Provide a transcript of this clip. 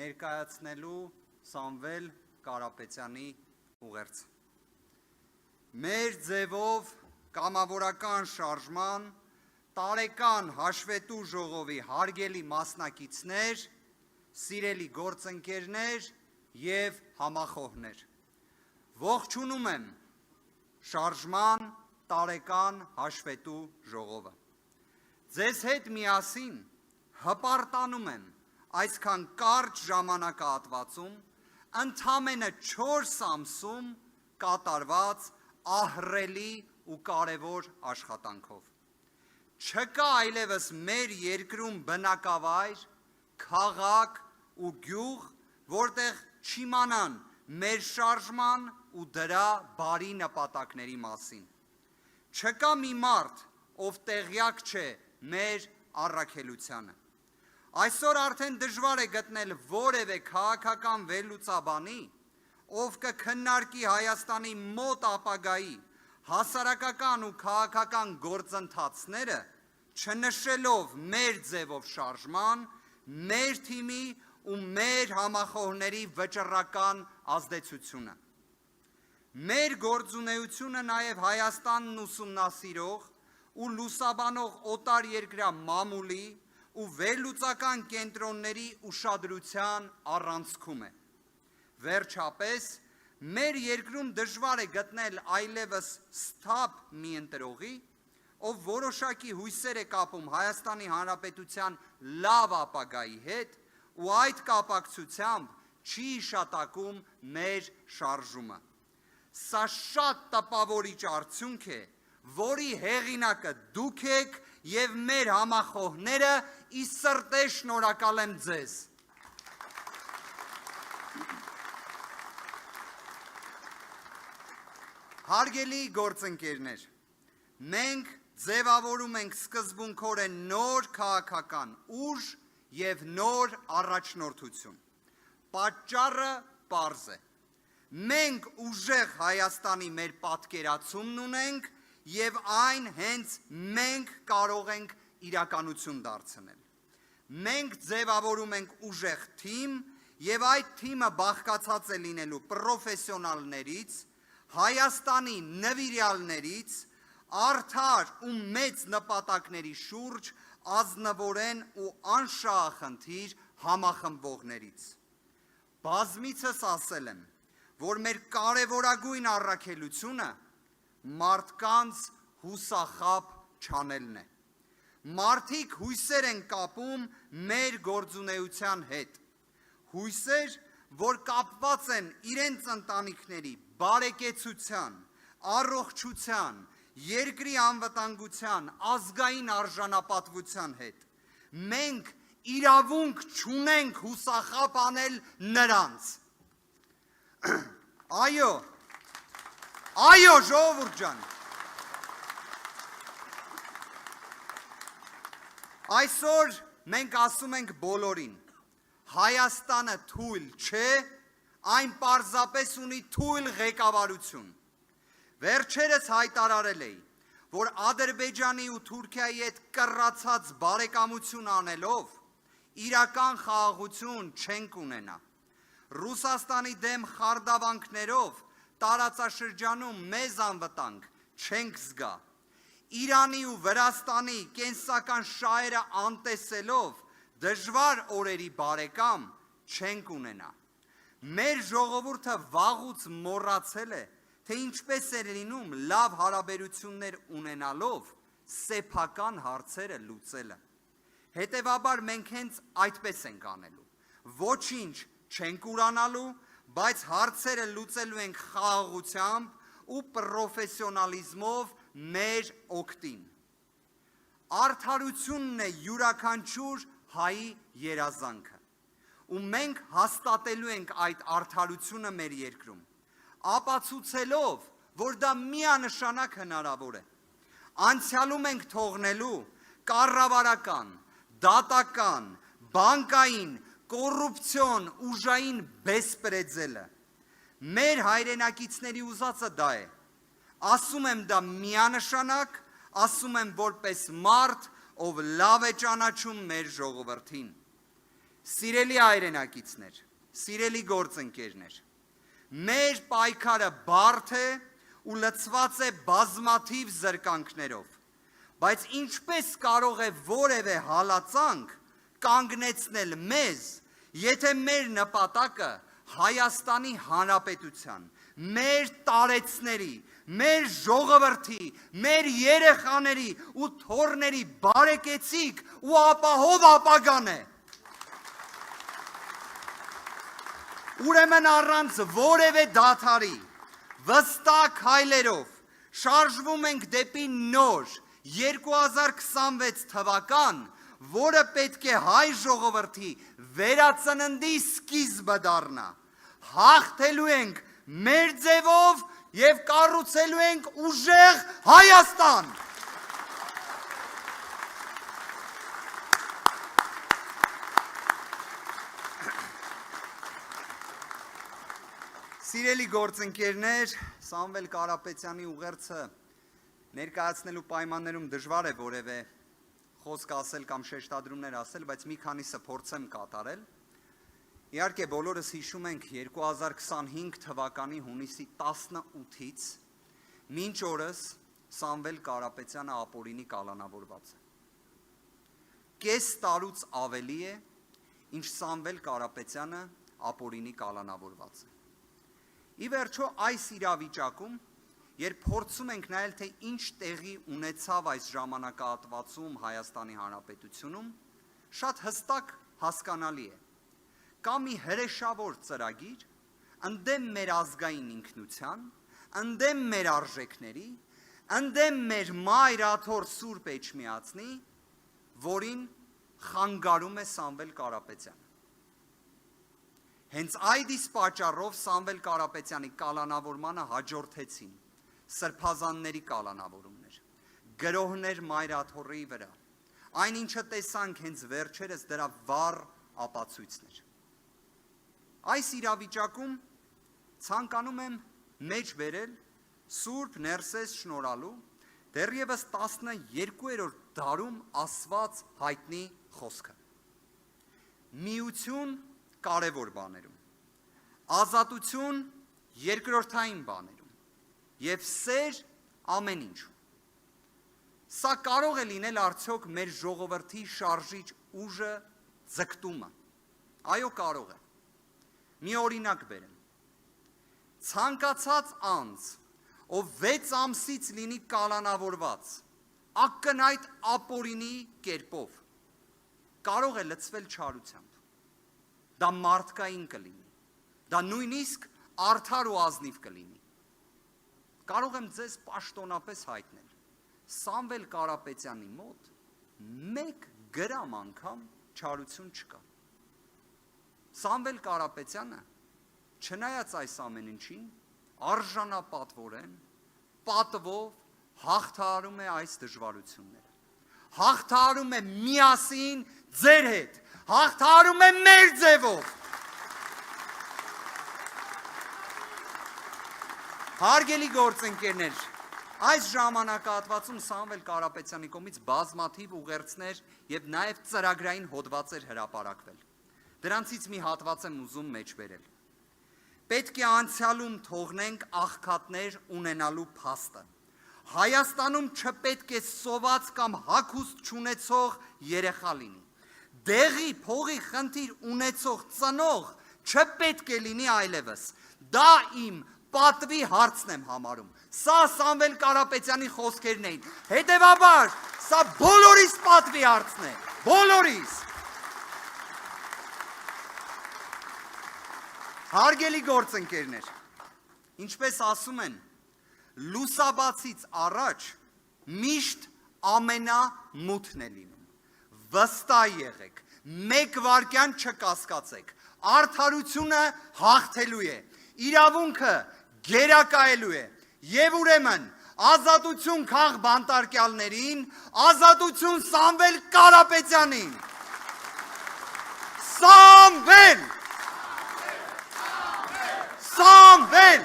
ներկայացնելու Սամվել Կարապետյանի ուղերձ։ Մեր ձևով կամավորական շարժման տարեկան հաշվետու ժողովի հարգելի մասնակիցներ, սիրելի գործընկերներ և համախոհներ, ողջունում եմ շարժման տարեկան հաշվետու ժողովը։ Ձեզ հետ միասին հպարտանում եմ այսքան կարճ ժամանակահատվածում ընդամենը 4 ամսում կատարված ահռելի ու կարևոր աշխատանքով։ Չկա այլևս մեր երկրում բնակավայր, քաղաք ու գյուղ, որտեղ չիմանան մեր շարժման ու դրա բարի նպատակների մասին։ Չկա մի մարդ, ով տեղյակ չէ մեր առաքելությանը։ Այսօր արդեն դժվար է գտնել որևէ քաղաքական վերլուծաբանի, ով կքննարկի Հայաստանի մոտ ապագայի հասարակական ու քաղաքական գործընթացները, չնշելով մեր ձևով շարժման, մեր թիմի ու մեր համախոհների վճռական ազդեցությունը։ Մեր գործունեությունը նաև Հայաստանն ուսումնասիրող ու լուսաբանող օտարերկրյա մամուլի ու վերլուծական կենտրոնների ուշադրության առանցքում է։ Վերջապես, մեր երկրում դժվար է գտնել այլևս սթափ մի ընտրողի, ով որոշակի հույսեր է կապում Հայաստանի Հանրապետության լավ ապագայի հետ ու այդ կապակցությամբ չի հիշատակում մեր շարժումը։ Սա շատ տպավորիչ արդյունք է, որի հեղինակը դուք եք և մեր համախոհները, ի սրտե շնորհակալ եմ ձեզ։ Հարգելի գործընկերներ, մենք ձևավորում ենք սկզբունքորեն նոր քաղաքական ուժ և նոր առաջնորդություն։ Պատճառը պարզ է։ Մենք ուժեղ Հայաստանի մեր պատկերացումն ունենք և այն հենց մենք կարող ենք իրականություն դարձնել։ Մենք ձևավորում ենք ուժեղ թիմ և այդ թիմը բաղկացած է լինելու պրոֆեսիոնալներից, Հայաստանի նվիրյալներից, արդար ու մեծ նպատակների շուրջ ազնվորեն ու անշահախնդիր համախմբվողներից։ Բազմիցս ասել եմ, որ մեր կարևորագույն առաքելությունը մարդկանց հուսախաբ չանելն է։ Մարդիկ հույսեր են կապում մեր գործունեության հետ, հույսեր, որ կապված են իրենց ընտանիքների բարեկեցության, առողջության, երկրի անվտանգության, ազգային արժանապատվության հետ։ Մենք իրավունք չունենք հուսախաբ անել նրանց։ Այո, ժողովուրդ ջան։ Այսօր մենք ասում ենք բոլորին, Հայաստանը թույլ չէ, այն պարզապես ունի թույլ ղեկավարություն։ Վերջերս հայտարարել էի, որ Ադրբեջանի ու Թուրքիայի հետ կռացած բարեկամություն անելով իրական խաղաղություն չենք ունենա։ Ռուսաստանի դեմ խարդավանքներով տարածաշրջանում մեզ անվտանգ չենք զգա։ Իրանի ու Վրաստանի կենսական շահերը անտեսելով դժվար օրերի բարեկամ չենք ունենա։ Մեր ժողովուրդը վաղուց մոռացել է, թե ինչպես է լինում լավ հարաբերություններ ունենալով սեփական հարցերը լուծելը։ Հետևաբար մենք հենց այդպես ենք անելու։ Ոչինչ չենք ուրանալու, բայց հարցերը լուծելու ենք խաղաղությամբ ու պրոֆեսիոնալիզմով մեր օգտին։ Արդարությունն է յուրաքանչյուր հայի երազանքը, ու մենք հաստատելու ենք այդ արդարությունը մեր երկրում, ապացուցելով, որ դա միանշանակ հնարավոր է։ Անցյալում ենք թողնելու կառավարական, դատական, բանկային, կոռուպցիոն, ուժային բեսպրեդզելը։ Մեր հայրենակիցների ուզածը դա է։ Ասում եմ դա միանշանակ, ասում եմ որպես մարդ, ով լավ է ճանաչում մեր ժողովրդին։ Սիրելի հայրենակիցներ, սիրելի գործընկերներ, մեր պայքարը բարդ է ու լցված է բազմաթիվ զրկանքներով, բայց ինչպես կարող է որևէ հալածանք կանգնեցնել մեզ, եթե մեր նպատակը Հայաստանի Հանրապետության, մեր տարեցների, մեր ժողովրդի, մեր երեխաների ու թոռների բարեկեցիկ ու ապահով ապագան է։ Ուրեմն առանց որևէ դադարի, վստահ քայլերով շարժվում ենք դեպի նոր 2026 թվական, որը պետք է հայ ժողովրդի վերածննդի սկիզբը դառնա։ Հաղթելու ենք մեր ձևով և կառուցելու ենք ուժեղ Հայաստան։ Սիրելի գործընկերներ, Սամվել Կարապետյանի ուղերձը ներկայացնելու պայմաններում դժվար է որևէ խոսք ասել կամ շեշտադրումներ ասել, բայց մի քանիսը փորձեմ կատարել։ Իհարկե բոլորս հիշում ենք 2025 թվականի հունիսի 18-ից մինչ օրս Սամվել Կարապետյանը ապօրինի կալանավորված է։ Կես տարուց ավելի է, ինչ Սամվել Կարապետյանը ապօրինի կալանավորված է։ Ի վերջո այս իրավիճակում, երբ փորձում ենք նայել, թե ինչ տեղի ունեցավ այս ժամանակահատվածում Հայաստանի Հանրապետությունում, շատ հստակ հասկանալի է։ Կա մի հրեշավոր ծրագիր, ընդդեմ մեր ազգային ինքնության, ընդդեմ մեր արժեքների, ընդդեմ մեր մայր աթոռ Սուրբ Էջմիածնի, որին խանգարում է Սամվել Կարապետյանը։ Հենց այդ իսկ պատճառով Սամվել Կարապետյանի կալանավորմանը հաջորդեցին սրբազանների կալանավորումներ, գրոհներ մայր աթոռի վրա, այն ինչը տեսանք հենց վերջերս դրա վառ ապացույցներ։ Այս իրավիճակում ցանկանում եմ մեջ բերել Սուրբ Ներսես շնորհալու դեռևս 12-րդ դարում ասված հայտնի խոսքը։ Միություն կարևոր բաներում, ազատություն երկրորդային բաներում և սեր ամեն ինչում։ Սա կարող է լինել արդյոք մեր ժողովրդի շարժիչ ուժը ձգտումը։ Այո, կարող է։ Մի օրինակ բերեմ։ Ցանկացած անձ, ով 6 ամսից լինի կալանավորված, ակնհայտ ապօրինի կերպով, կարող է լցվել չարությամբ։ Դա մարդկային կլինի, դա նույնիսկ արդար ու ազնիվ կլինի։ Կարող եմ ձեզ պաշտոնապես հայտնել, Սամվել Կարապետյանի մոտ 1 գրամ անգամ չարություն չկա։ Սամվել Կարապետյանը, չնայած այս ամեն ինչին, արժանապատվորեն, պատվով հաղթահարում է այս դժվարությունները։ Հաղթահարում է միասին ձեր հետ, հաղթահարում է մեր ձևով։ Հարգելի գործընկերներ, այս ժամանակահատվածում Սամվել Կարապետյանի կողմից բազմաթիվ ուղերձներ և նաև ծրագրային հոդվածեր հրապարակվել։ Դրանցից մի հատված եմ ուզում մեջ բերել։ Պետք է անցյալում թողնենք աղքատներ ունենալու փաստը։ Հայաստանում չպետք է սոված կամ հագուստ չունեցող երեխա լինի։ Դեղի, փողի խնդիր ունեցող ծնող չպետք է լինի այլևս։ Դա իմ պատվի հարցն եմ համարում։ Սա Սամվել Կարապետյանի խոսքերն էին։ Հետևաբար, սա բոլորիս պատվի հարցն է։ Բոլորիս։ Հարգելի գործընկերներ, ինչպես ասում են, լուսաբացից առաջ միշտ ամենամութն է լինում։ Վստահ եղեք, 1 վայրկյան չկասկածեք, արդարությունը հաղթելու է, իրավունքը գերակայելու է, և ուրեմն ազատություն քաղ բանտարկյալներին, ազատություն Սամվել Կարապետյանին։ Սամվել! Սամվել!